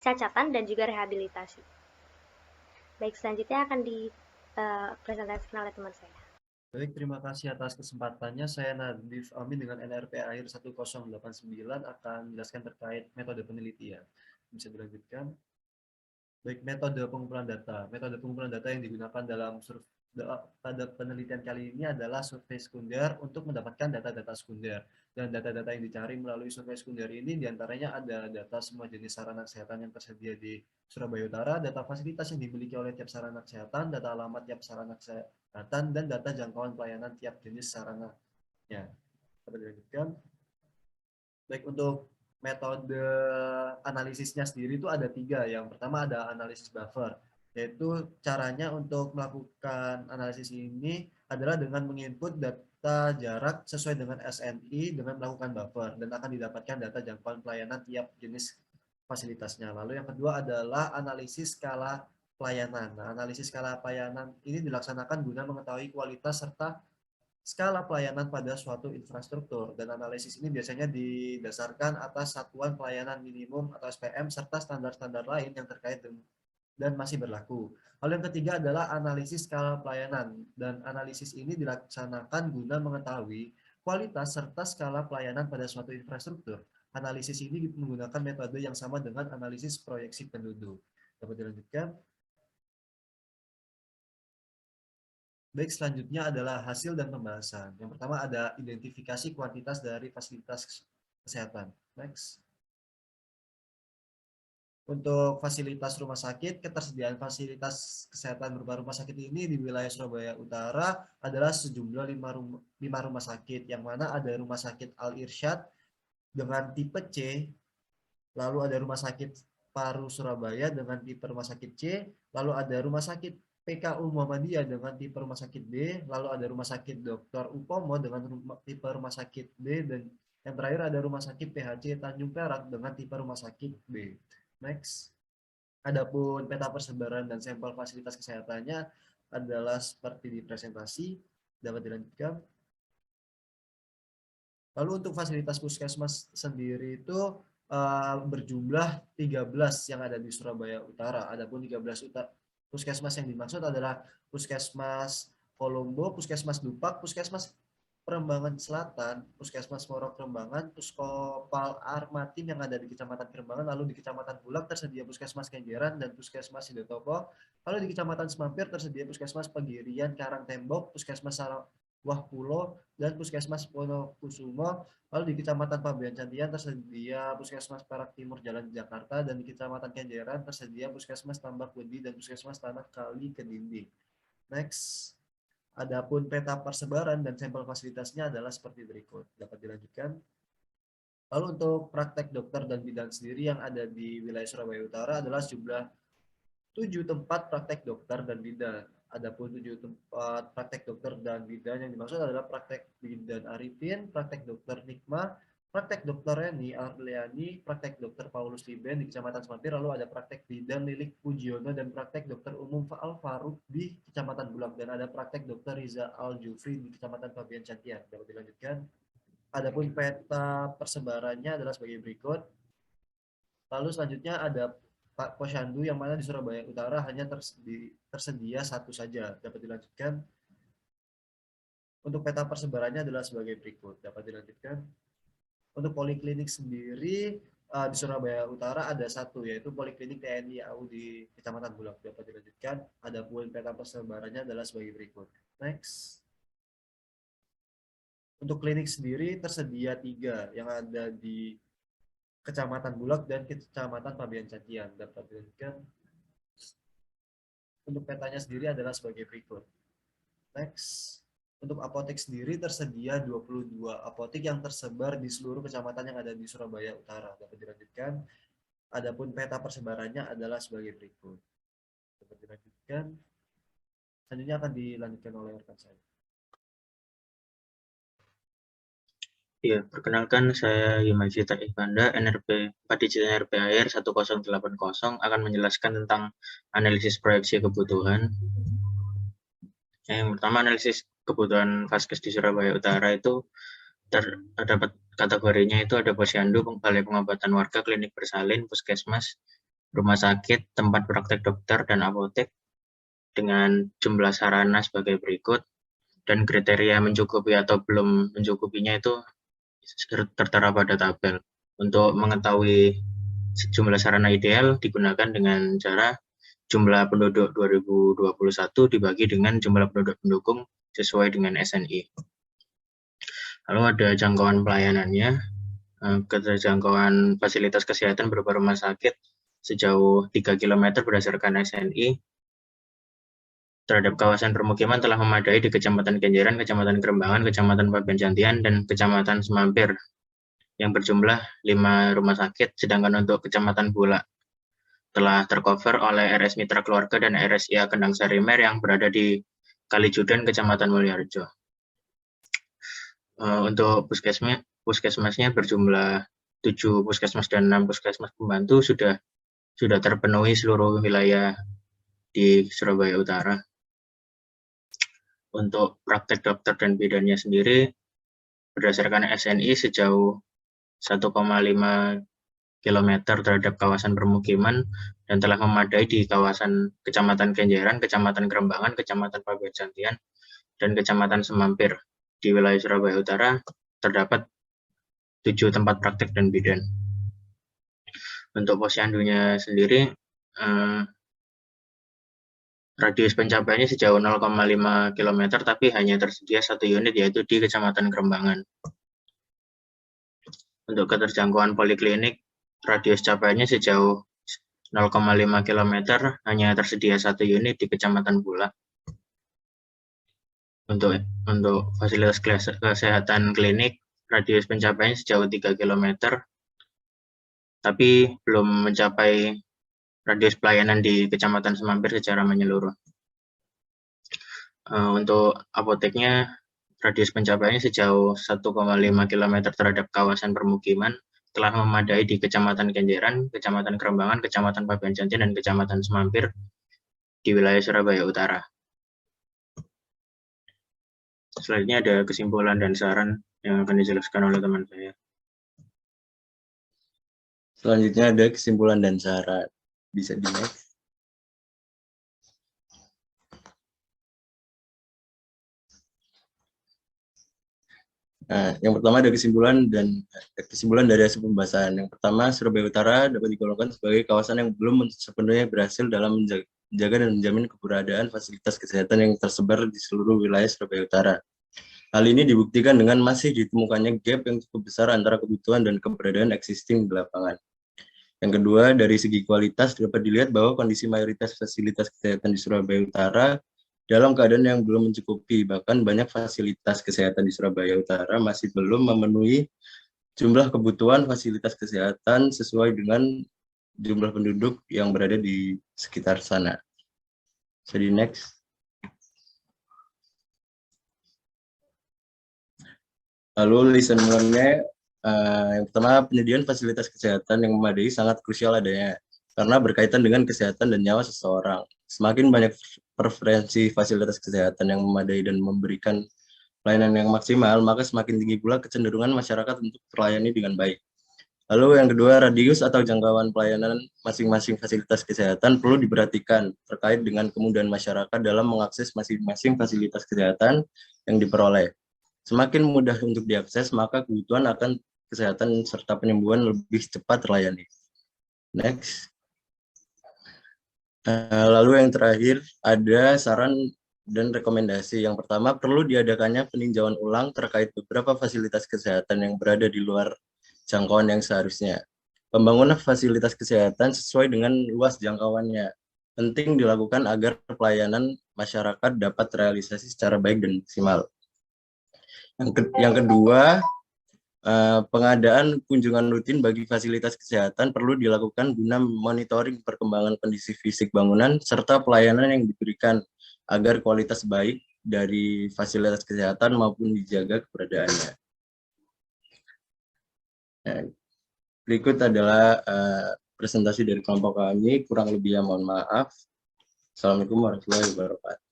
cacatan dan juga rehabilitasi. Baik, selanjutnya akan dipresentasikan oleh teman saya. Baik, terima kasih atas kesempatannya. Saya Nadif Amin dengan NRP akhir 1089 akan menjelaskan terkait metode penelitian. Bisa dilanjutkan. Baik, metode pengumpulan data. Metode pengumpulan data yang digunakan pada penelitian kali ini adalah survei sekunder untuk mendapatkan data-data sekunder. Dan data-data yang dicari melalui survei sekunder ini diantaranya ada data semua jenis sarana kesehatan yang tersedia di Surabaya Utara, data fasilitas yang dimiliki oleh tiap sarana kesehatan, data alamat tiap sarana kesehatan, dan data jangkauan pelayanan tiap jenis sarananya. Dapat dilanjutkan. Baik, untuk metode analisisnya sendiri itu ada tiga. Yang pertama ada analisis buffer, yaitu caranya untuk melakukan analisis ini adalah dengan menginput data jarak sesuai dengan SNI dengan melakukan buffer dan akan didapatkan data jangkauan pelayanan tiap jenis fasilitasnya. Lalu yang kedua adalah analisis skala pelayanan. Nah, analisis skala pelayanan ini dilaksanakan guna mengetahui kualitas serta skala pelayanan pada suatu infrastruktur, dan analisis ini biasanya didasarkan atas satuan pelayanan minimum atau SPM serta standar-standar lain yang terkait dan masih berlaku. Lalu yang ketiga adalah analisis skala pelayanan, dan analisis ini dilaksanakan guna mengetahui kualitas serta skala pelayanan pada suatu infrastruktur. Analisis ini menggunakan metode yang sama dengan analisis proyeksi penduduk. Dapat dilanjutkan? Baik, selanjutnya adalah hasil dan pembahasan. Yang pertama ada identifikasi kuantitas dari fasilitas kesehatan. Next. Untuk fasilitas rumah sakit, ketersediaan fasilitas kesehatan berupa rumah sakit ini di wilayah Surabaya Utara adalah sejumlah 5 rumah sakit, yang mana ada rumah sakit Al Irsyad dengan tipe C, lalu ada rumah sakit Paru Surabaya dengan tipe rumah sakit C, lalu ada rumah sakit PKU Muhammadiyah dengan tipe rumah sakit B, lalu ada rumah sakit Dr. Upomo dengan tipe rumah sakit B, dan yang terakhir ada rumah sakit PHC Tanjung Perak dengan tipe rumah sakit B. Next. Adapun peta persebaran dan sampel fasilitas kesehatannya adalah seperti di presentasi. Dapat dilanjutkan. Lalu untuk fasilitas puskesmas sendiri itu berjumlah 13 yang ada di Surabaya Utara. Adapun 13 puskesmas yang dimaksud adalah Puskesmas Kolombo, Puskesmas Dupak, Puskesmas Perembangan Selatan, Puskesmas Morok Kerembangan, Puskopal Armatim yang ada di Kecamatan Kerembangan, lalu di Kecamatan Bulak tersedia Puskesmas Kenjeran dan Puskesmas Sidotopo, lalu di Kecamatan Semampir tersedia Puskesmas Pegirian Karang Tembok, Puskesmas Sawah Pulo, dan Puskesmas Wonokusumo. Lalu di Kecamatan Pabean Cantian tersedia Puskesmas Perak Timur Jalan Jakarta, dan di Kecamatan Kenjeran tersedia Puskesmas Tambak Wedi dan Puskesmas Tanah Kali Kedinding. Next. Adapun peta persebaran dan sampel fasilitasnya adalah seperti berikut. Dapat dilanjutkan. Lalu untuk praktek dokter dan bidan sendiri yang ada di wilayah Surabaya Utara adalah sejumlah 7 tempat praktek dokter dan bidan. Adapun 7 tempat praktek dokter dan bidan yang dimaksud adalah praktek bidan Arifin, praktek dokter Nikma, praktek dokter Reni Arliani, praktek dokter Paulus Liben di Kecamatan Semampir, lalu ada praktek bidan Lilik Pujiono dan praktek dokter umum Faal Faruk di Kecamatan Bulak, dan ada praktek dokter Riza Al Jufri di Kecamatan Pabean Cantian. Dapat dilanjutkan. Adapun peta persebarannya adalah sebagai berikut. Lalu selanjutnya ada Pak Posyandu yang mana di Surabaya Utara hanya tersedia satu saja. Dapat dilanjutkan. Untuk peta persebarannya adalah sebagai berikut. Dapat dilanjutkan. Untuk poliklinik sendiri di Surabaya Utara ada satu, yaitu Poliklinik TNI AU di Kecamatan Bulak. Dapat dilanjutkan. Adapun peta persebarannya adalah sebagai berikut. Next. Untuk klinik sendiri tersedia 3 yang ada di Kecamatan Bulak dan Kecamatan Pabean Cantian. Dapat dilanjutkan. Untuk petanya sendiri adalah sebagai berikut. Next. Untuk apotek sendiri tersedia 22 apotek yang tersebar di seluruh kecamatan yang ada di Surabaya Utara. Dapat dilanjutkan. Adapun peta persebarannya adalah sebagai berikut. Dapat dilanjutkan. Selanjutnya akan dilanjutkan oleh rekan saya. Ya, perkenalkan saya Himajita Ikanda, NRP 4 digit NRP air 1080 akan menjelaskan tentang analisis proyeksi kebutuhan. Yang pertama, analisis kebutuhan Vaskes di Surabaya Utara itu terdapat kategorinya itu ada posyandu, balai pengobatan warga, klinik bersalin, puskesmas, rumah sakit, tempat praktek dokter, dan apotek dengan jumlah sarana sebagai berikut, dan kriteria mencukupi atau belum mencukupinya itu tertera pada tabel. Untuk mengetahui jumlah sarana ideal digunakan dengan cara jumlah penduduk 2021 dibagi dengan jumlah penduduk pendukung sesuai dengan SNI. Lalu ada jangkauan pelayanannya, keterjangkauan fasilitas kesehatan berupa rumah sakit sejauh 3 km berdasarkan SNI terhadap kawasan permukiman telah memadai di Kecamatan Kenjeran, Kecamatan Kerembangan, Kecamatan Pabenjantian, dan Kecamatan Semampir yang berjumlah 5 rumah sakit, sedangkan untuk Kecamatan Bulak telah tercover oleh RS Mitra Keluarga dan RSIA Kendang Sarimer yang berada di Kalijudan, Kecamatan Mulyorejo. Untuk puskesmasnya berjumlah 7 puskesmas dan 6 puskesmas pembantu sudah terpenuhi seluruh wilayah di Surabaya Utara. Untuk praktek dokter dan bidannya sendiri, berdasarkan SNI sejauh 1,5 km terhadap kawasan permukiman dan telah memadai di kawasan Kecamatan Kenjeran, Kecamatan Kerembangan, Kecamatan Pabenjantian, dan Kecamatan Semampir. Di wilayah Surabaya Utara terdapat 7 tempat praktek dan bidan. Untuk posyandunya sendiri, radius pencapaiannya sejauh 0,5 km, tapi hanya tersedia 1 unit, yaitu di Kecamatan Kerembangan. Untuk keterjangkauan poliklinik, radius capaiannya sejauh 0,5 km, hanya tersedia 1 unit di Kecamatan Bulak. Untuk fasilitas kesehatan klinik, radius pencapaiannya sejauh 3 km, tapi belum mencapai radius pelayanan di Kecamatan Semampir secara menyeluruh. Untuk apoteknya, radius pencapaiannya sejauh 1,5 km terhadap kawasan permukiman, telah memadai di Kecamatan Kenjeran, Kecamatan Kerembangan, Kecamatan Pabenjantian, dan Kecamatan Semampir di wilayah Surabaya Utara. Selanjutnya ada kesimpulan dan saran yang akan dijelaskan oleh teman saya. Selanjutnya ada kesimpulan dan saran. Bisa di-next. Nah, yang pertama ada kesimpulan dari hasil pembahasan. Yang pertama, Surabaya Utara dapat digolongkan sebagai kawasan yang belum sepenuhnya berhasil dalam menjaga dan menjamin keberadaan fasilitas kesehatan yang tersebar di seluruh wilayah Surabaya Utara. Hal ini dibuktikan dengan masih ditemukannya gap yang cukup besar antara kebutuhan dan keberadaan existing di lapangan. Yang kedua, dari segi kualitas dapat dilihat bahwa kondisi mayoritas fasilitas kesehatan di Surabaya Utara dalam keadaan yang belum mencukupi, bahkan banyak fasilitas kesehatan di Surabaya Utara masih belum memenuhi jumlah kebutuhan fasilitas kesehatan sesuai dengan jumlah penduduk yang berada di sekitar sana. Jadi next. Lalu lesson learn-nya, yang pertama, penyediaan fasilitas kesehatan yang memadai sangat krusial adanya, karena berkaitan dengan kesehatan dan nyawa seseorang. Semakin banyak preferensi fasilitas kesehatan yang memadai dan memberikan pelayanan yang maksimal, maka semakin tinggi pula kecenderungan masyarakat untuk terlayani dengan baik. Lalu yang kedua, radius atau jangkauan pelayanan masing-masing fasilitas kesehatan perlu diperhatikan terkait dengan kemudahan masyarakat dalam mengakses masing-masing fasilitas kesehatan yang diperoleh. Semakin mudah untuk diakses, maka kebutuhan akan kesehatan serta penyembuhan lebih cepat terlayani. Next. Lalu yang terakhir, ada saran dan rekomendasi. Yang pertama, perlu diadakannya peninjauan ulang terkait beberapa fasilitas kesehatan yang berada di luar jangkauan yang seharusnya. Pembangunan fasilitas kesehatan sesuai dengan luas jangkauannya penting dilakukan agar pelayanan masyarakat dapat terrealisasi secara baik dan maksimal. Yang kedua, pengadaan kunjungan rutin bagi fasilitas kesehatan perlu dilakukan guna monitoring perkembangan kondisi fisik bangunan serta pelayanan yang diberikan agar kualitas baik dari fasilitas kesehatan maupun dijaga keberadaannya. Nah, berikut adalah presentasi dari kelompok kami, kurang lebihnya mohon maaf. Assalamualaikum warahmatullahi wabarakatuh.